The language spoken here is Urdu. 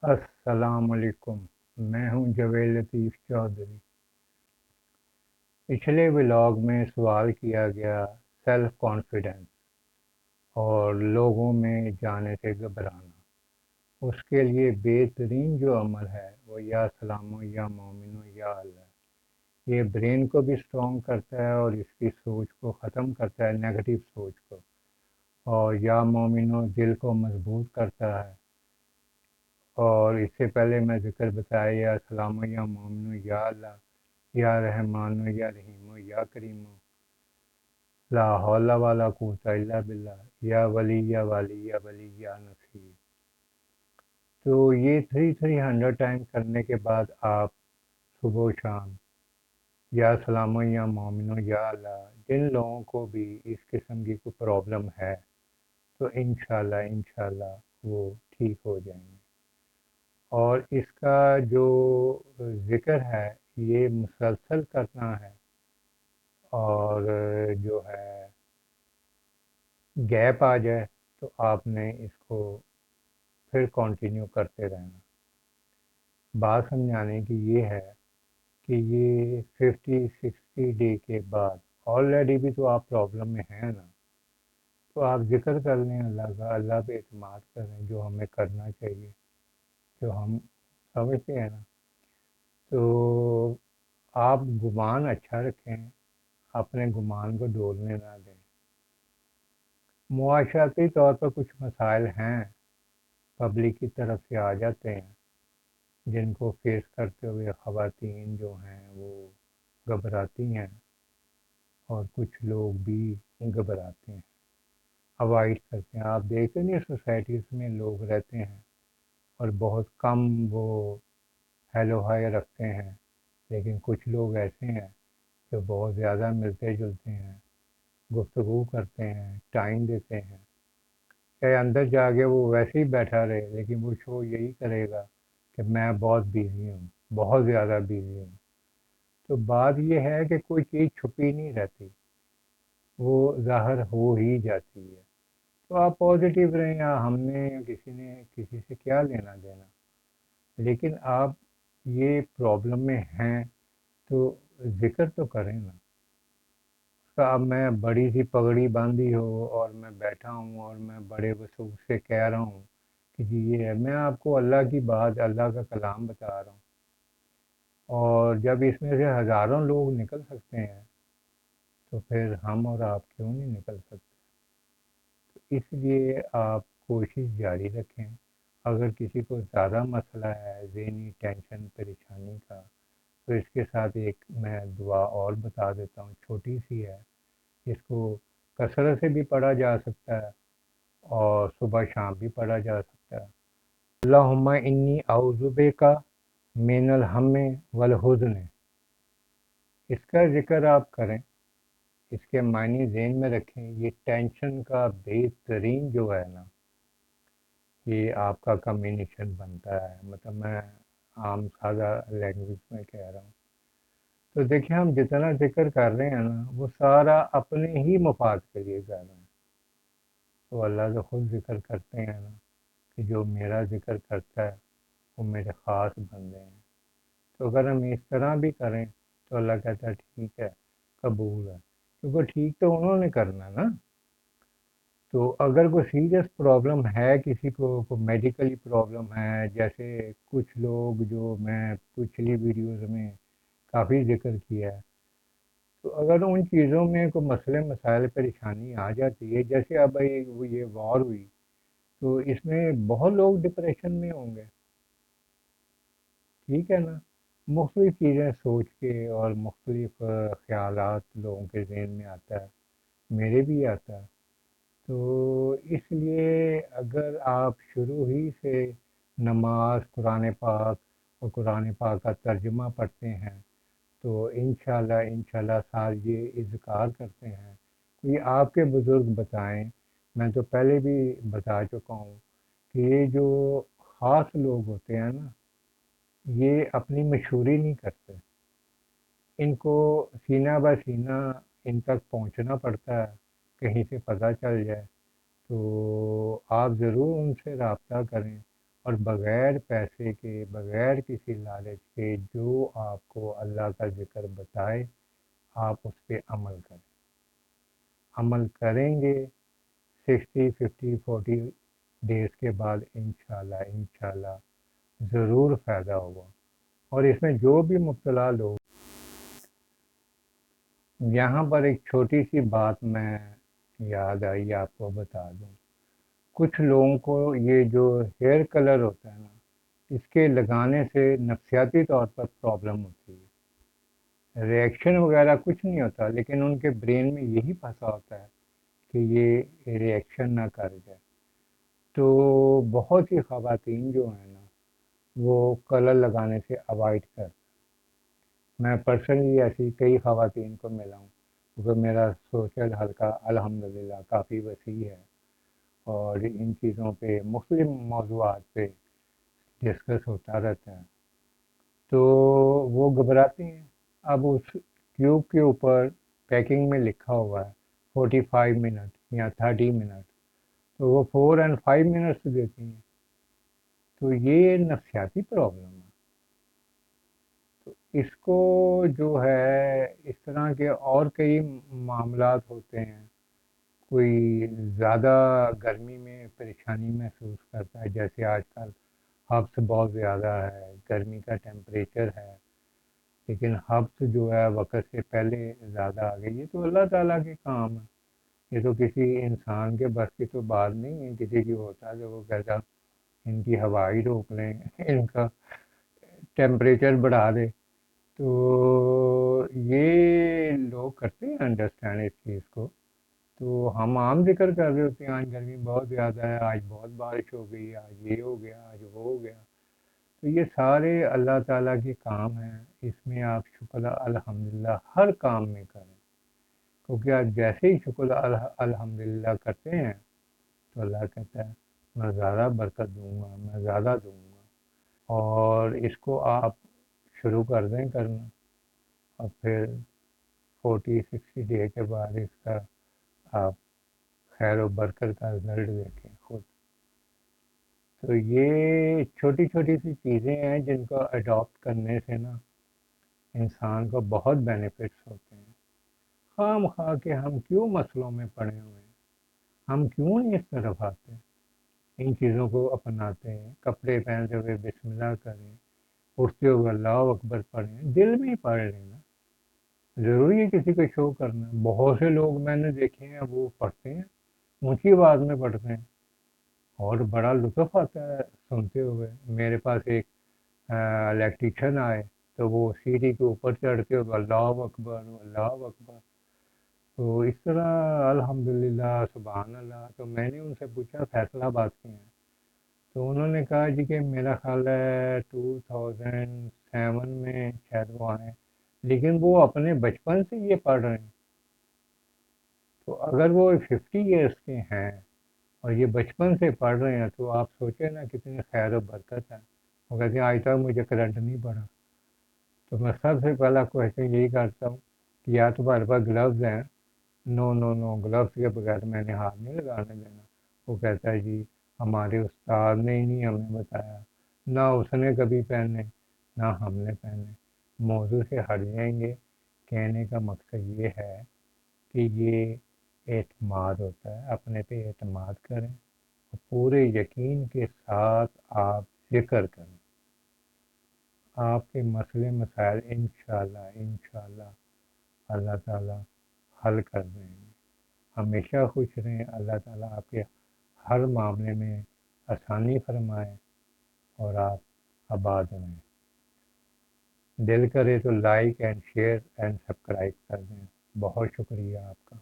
السلام علیکم۔ میں ہوں جویل لطیف چودھری۔ پچھلے ولاگ میں سوال کیا گیا سیلف کانفیڈنس اور لوگوں میں جانے سے گھبرانا۔ اس کے لیے بہترین جو عمل ہے وہ یا سلام یا مومن یا اللہ، یہ برین کو بھی سٹرونگ کرتا ہے اور اس کی سوچ کو ختم کرتا ہے، نیگیٹو سوچ کو، اور یا مومنو دل کو مضبوط کرتا ہے۔ اور اس سے پہلے میں ذکر بتایا یا سلام یا مومن یا اللہ، یا رحمان یا رحیم یا کریم، لا حول ولا قوت الا باللہ، یا ولی یا والی یا ولی یا نصیر۔ تو یہ 300 ٹائم کرنے کے بعد آپ صبح و شام یا سلام یا مومن یا اللہ، جن لوگوں کو بھی اس قسم کی کوئی پرابلم ہے تو انشاءاللہ وہ ٹھیک ہو جائیں گے۔ اور اس کا جو ذکر ہے یہ مسلسل کرنا ہے، اور جو ہے گیپ آ جائے تو آپ نے اس کو پھر کنٹینیو کرتے رہنا۔ بات سمجھانے کی یہ ہے کہ یہ 50-60 ڈے کے بعد آلریڈی بھی تو آپ پرابلم میں ہیں نا، تو آپ ذکر کر لیں اللہ کا، اللہ پہ اعتماد کریں جو ہمیں کرنا چاہیے، جو ہم سمجھتے ہیں نا۔ تو آپ گمان اچھا رکھیں، اپنے گمان کو ڈولنے نہ دیں۔ معاشرتی طور پر کچھ مسائل ہیں، پبلک کی طرف سے آ جاتے ہیں، جن کو فیس کرتے ہوئے خواتین جو ہیں وہ گھبراتی ہیں، اور کچھ لوگ بھی گھبراتے ہیں، اوائڈ کرتے ہیں۔ آپ دیکھتے نہیں سوسائٹیز میں لوگ رہتے ہیں اور بہت کم وہ ہیلو ہائی رکھتے ہیں، لیکن کچھ لوگ ایسے ہیں جو بہت زیادہ ملتے جلتے ہیں، گفتگو کرتے ہیں، ٹائم دیتے ہیں، چاہے اندر جا کے وہ ویسے ہی بیٹھا رہے لیکن وہ شو یہی کرے گا کہ میں بہت بیزی ہوں، بہت زیادہ بیزی ہوں۔ تو بات یہ ہے کہ کوئی چیز چھپی نہیں رہتی، وہ ظاہر ہو ہی جاتی ہے۔ تو آپ پازیٹیو رہیں، ہم نے نے کسی سے کیا لینا دینا، لیکن آپ یہ پرابلم میں ہیں تو ذکر تو کریں نا۔ اب میں بڑی سی پگڑی باندھی ہو اور میں بیٹھا ہوں اور میں بڑے وسوخ سے کہہ رہا ہوں کہ جی یہ ہے، میں آپ کو اللہ کی بات، اللہ کا کلام بتا رہا ہوں، اور جب اس میں سے ہزاروں لوگ نکل سکتے ہیں تو پھر ہم اور آپ کیوں نہیں نکل سکتے؟ تو اس لیے آپ کوشش جاری رکھیں۔ اگر کسی کو زیادہ مسئلہ ہے ذہنی ٹینشن پریشانی کا، تو اس کے ساتھ ایک میں دعا اور بتا دیتا ہوں، چھوٹی سی ہے، اس کو کثرت سے بھی پڑھا جا سکتا ہے اور صبح شام بھی پڑھا جا سکتا ہے۔ اللہم انی اعوذ بک من الہم والحزن۔ اس کا ذکر آپ کریں، اس کے معنی ذہن میں رکھیں۔ یہ ٹینشن کا بہترین جو ہے نا، یہ آپ کا کمبینیشن بنتا ہے، مطلب میں عام سادہ لینگویج میں کہہ رہا ہوں۔ تو دیکھیں ہم جتنا ذکر کر رہے ہیں نا وہ سارا اپنے ہی مفاد کے لیے کر رہے ہیں۔ تو اللہ تو خود ذکر کرتے ہیں نا کہ جو میرا ذکر کرتا ہے وہ میرے خاص بندے ہیں۔ تو اگر ہم اس طرح بھی کریں تو اللہ کہتا ہے ٹھیک ہے، قبول ہے، کیونکہ ٹھیک تو انہوں نے کرنا نا۔ تو اگر کوئی سیریس پرابلم ہے، کسی کو کوئی میڈیکلی پرابلم ہے، جیسے کچھ لوگ جو میں پچھلی ویڈیوز میں کافی ذکر کیا ہے، تو اگر ان چیزوں میں کوئی مسئلے مسائل پریشانی آ جاتی ہے، جیسے اب یہ وار ہوئی تو اس میں بہت لوگ ڈپریشن میں ہوں گے، ٹھیک ہے نا، مختلف چیزیں سوچ کے اور مختلف خیالات لوگوں کے ذہن میں آتا ہے، میرے بھی آتا ہے۔ تو اس لیے اگر آپ شروع ہی سے نماز، قرآن پاک اور قرآن پاک کا ترجمہ پڑھتے ہیں تو انشاءاللہ سال یہ اذکار کرتے ہیں، یہ آپ کے بزرگ بتائیں، میں تو پہلے بھی بتا چکا ہوں کہ یہ جو خاص لوگ ہوتے ہیں نا، یہ اپنی مشہوری نہیں کرتے، ان کو سینہ بہ سینہ ان تک پہنچنا پڑتا ہے، کہیں سے پتہ چل جائے تو آپ ضرور ان سے رابطہ کریں اور بغیر پیسے کے، بغیر کسی لالچ کے، جو آپ کو اللہ کا ذکر بتائے آپ اس پہ عمل کریں. عمل کریں گے 60 50 40 ڈیز کے بعد انشاءاللہ ضرور فائدہ ہوگا. اور اس میں جو بھی مبتلا لوگ، یہاں پر ایک چھوٹی سی بات میں یاد آئی آپ کو بتا دوں. کچھ لوگوں کو یہ جو ہیئر کلر ہوتا ہے نا، اس کے لگانے سے نفسیاتی طور پر پرابلم ہوتی ہے. ریئیکشن وغیرہ کچھ نہیں ہوتا، لیکن ان کے برین میں یہی پھنسا ہوتا ہے کہ یہ ریئیکشن نہ کر جائے. تو بہت سی خواتین جو ہیں نا، وہ کلر لگانے سے اوائڈ کر. میں پرسنلی ایسی کئی خواتین کو ملا ہوں، کیونکہ میرا سوشل حلقہ الحمدللہ کافی وسیع ہے اور ان چیزوں پہ مختلف موضوعات پہ ڈسکس ہوتا رہتا ہے. تو وہ گھبراتی ہیں. اب اس ٹیوب کے اوپر پیکنگ میں لکھا ہوا ہے 45 منٹ یا 30 منٹ، تو وہ 4 اور 5 منٹس دیتی ہیں. تو یہ نفسیاتی پرابلم ہے. تو اس کو جو ہے اس طرح کے اور کئی معاملات ہوتے ہیں. کوئی زیادہ گرمی میں پریشانی محسوس کرتا ہے، جیسے آج کل ہبس بہت زیادہ ہے، گرمی کا ٹیمپریچر ہے، لیکن ہبس جو ہے وقت سے پہلے زیادہ آ گئی ہے. تو اللہ تعالیٰ کے کام ہے. یہ تو کسی انسان کے بس کی تو بات نہیں ہے. کسی کی ہوتا ہے کہ وہ کہتا ان کی ہوا ہی روک لیں، ان کا ٹیمپریچر بڑھا دے. تو یہ لوگ کرتے ہیں انڈرسٹینڈ اس چیز کو. تو ہم عام ذکر کر رہے ہوتے ہیں آج گرمی بہت زیادہ ہے، آج بہت بارش ہو گئی، آج یہ ہو گیا، آج وہ ہو گیا. تو یہ سارے اللہ تعالیٰ کے کام ہیں. اس میں آپ شکر الحمدللہ ہر کام میں کریں، کیونکہ آپ جیسے ہی شکر الحمدللہ کرتے ہیں تو اللہ کہتا ہے میں زیادہ برکت دوں گا، میں زیادہ دوں گا. اور اس کو آپ شروع کر دیں کرنا، اور پھر 40 60 ڈے کے بعد اس کا آپ خیر و برکت کا رزلٹ دیکھیں خود. تو یہ چھوٹی چھوٹی سی چیزیں ہیں جن کو اڈاپٹ کرنے سے نا انسان کو بہت بینیفٹس ہوتے ہیں. خواہ مخواہ کہ ہم کیوں مسئلوں میں پڑے ہوئے ہیں، ہم کیوں نہیں اس طرف آتے، ان چیزوں کو اپناتے ہیں. کپڑے پہنتے ہوئے بسم اللہ کریں، اٹھتے ہوئے اللہ اکبر پڑھیں، دل میں ہی پڑھ لینا. ضروری ہے کسی کو شو کرنا. بہت سے لوگ میں نے دیکھے ہیں وہ پڑھتے ہیں، اونچی آواز میں پڑھتے ہیں اور بڑا لطف آتا ہے سنتے ہوئے. میرے پاس ایک الیکٹریشین آئے تو وہ سیڑھی کے اوپر چڑھتے ہوئے اللہ اکبر اللہ اکبر. تو اس طرح الحمدللہ سبحان اللہ. تو میں نے ان سے پوچھا فیصلہ آباد کے ہیں، تو انہوں نے کہا جی کہ میرا خیال ہے 2007 میں شاید وہ آئے، لیکن وہ اپنے بچپن سے یہ پڑھ رہے ہیں. تو اگر وہ 50 ایئرس کے ہیں اور یہ بچپن سے پڑھ رہے ہیں تو آپ سوچیں نا کتنی خیر و برکت ہے. وہ کہتے ہیں آج تک مجھے کرنٹ نہیں پڑا. تو میں سب سے پہلا کوشچن یہی کرتا ہوں کہ یا تمہارے پاس گلوز ہیں؟ نو نو نو، گلوز کے بغیر میں نے ہاتھ نہیں لگانے دینا. وہ کہتا ہے جی ہمارے استاد نے ہی نہیں ہمیں بتایا، نہ اس نے کبھی پہنے نہ ہم نے پہنے. موضوع سے ہٹ جائیں گے. کہنے کا مقصد یہ ہے کہ یہ اعتماد ہوتا ہے، اپنے پہ اعتماد کریں اور پورے یقین کے ساتھ آپ ذکر کریں. آپ کے مسئلے مسائل انشاءاللہ اللہ تعالیٰ حل کر دیں گے. ہمیشہ خوش رہیں. اللہ تعالیٰ آپ کے ہر معاملے میں آسانی فرمائے اور آپ آباد رہیں. دل کرے تو like and share and subscribe کر دیں. بہت شکریہ آپ کا.